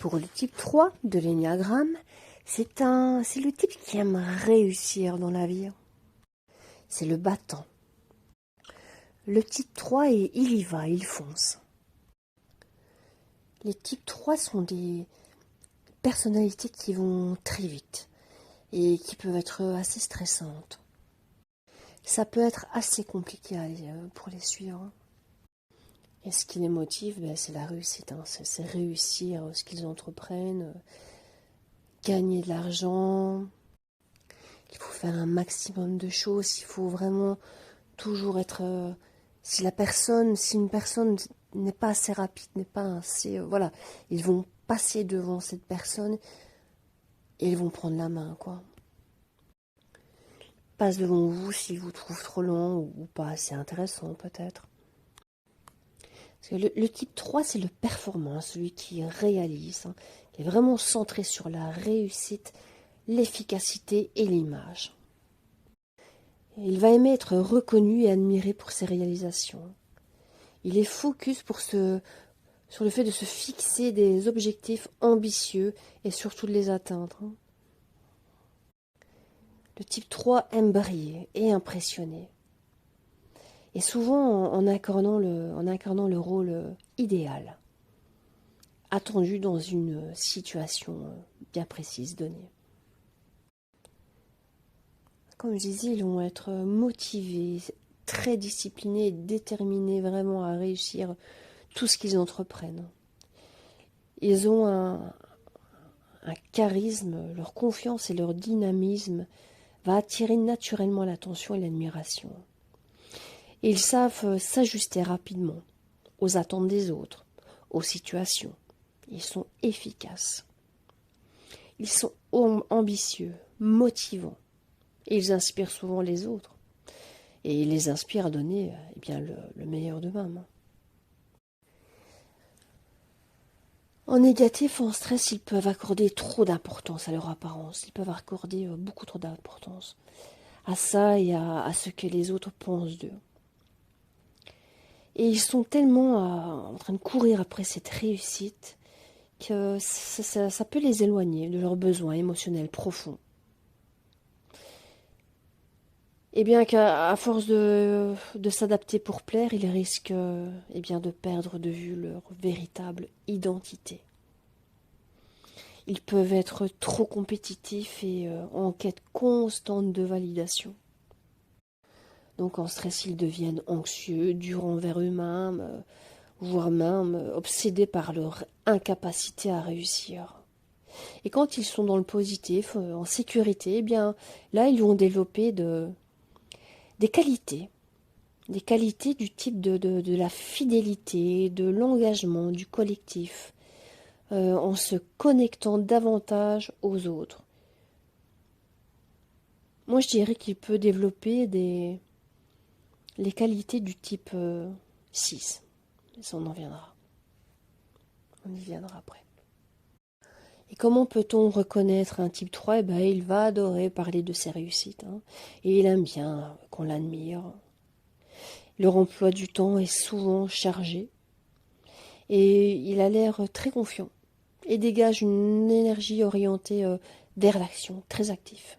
Pour le type 3 de l'énéagramme, c'est le type qui aime réussir dans la vie. C'est le battant. Le type 3, il y va, il fonce. Les types 3 sont des personnalités qui vont très vite et qui peuvent être assez stressantes. Ça peut être assez compliqué pour les suivre. Et ce qui les motive, c'est la réussite. C'est réussir ce qu'ils entreprennent, gagner de l'argent. Il faut faire un maximum de choses. Il faut vraiment toujours être... si une personne n'est pas assez rapide, n'est pas assez... voilà, ils vont passer devant cette personne et ils vont prendre la main, quoi. Ils passent devant vous s'ils vous trouvent trop lent ou pas assez intéressant, peut-être. Parce que le type 3, c'est le performant, celui qui réalise, qui est vraiment centré sur la réussite, l'efficacité et l'image. Il va aimer être reconnu et admiré pour ses réalisations. Il est focus sur le fait de se fixer des objectifs ambitieux et surtout de les atteindre. Le type 3 aime briller et impressionner. Et souvent en incarnant le rôle idéal, attendu dans une situation bien précise donnée. Comme je disais, ils vont être motivés, très disciplinés et déterminés vraiment à réussir tout ce qu'ils entreprennent. Ils ont un charisme, leur confiance et leur dynamisme va attirer naturellement l'attention et l'admiration. Et ils savent s'ajuster rapidement aux attentes des autres, aux situations. Ils sont efficaces. Ils sont ambitieux, motivants. Et ils inspirent souvent les autres. Et ils les inspirent à donner le meilleur d'eux-mêmes. En négatif, en stress, ils peuvent accorder trop d'importance à leur apparence. Ils peuvent accorder beaucoup trop d'importance à ça et à ce que les autres pensent d'eux. Et ils sont tellement en train de courir après cette réussite que ça peut les éloigner de leurs besoins émotionnels profonds. Et bien qu'à force de s'adapter pour plaire, ils risquent de perdre de vue leur véritable identité. Ils peuvent être trop compétitifs et en quête constante de validation. Donc en stress, ils deviennent anxieux, durs envers eux-mêmes, voire même obsédés par leur incapacité à réussir. Et quand ils sont dans le positif, en sécurité, là, ils vont développer des qualités du type de la fidélité, de l'engagement, du collectif, en se connectant davantage aux autres. Moi, je dirais qu'il peut développer les qualités du type 6. Mais ça, on en viendra. On y viendra après. Et comment peut-on reconnaître un type 3 ? Il va adorer parler de ses réussites. Et il aime bien qu'on l'admire. Leur emploi du temps est souvent chargé. Et il a l'air très confiant. Et dégage une énergie orientée vers l'action, très actif.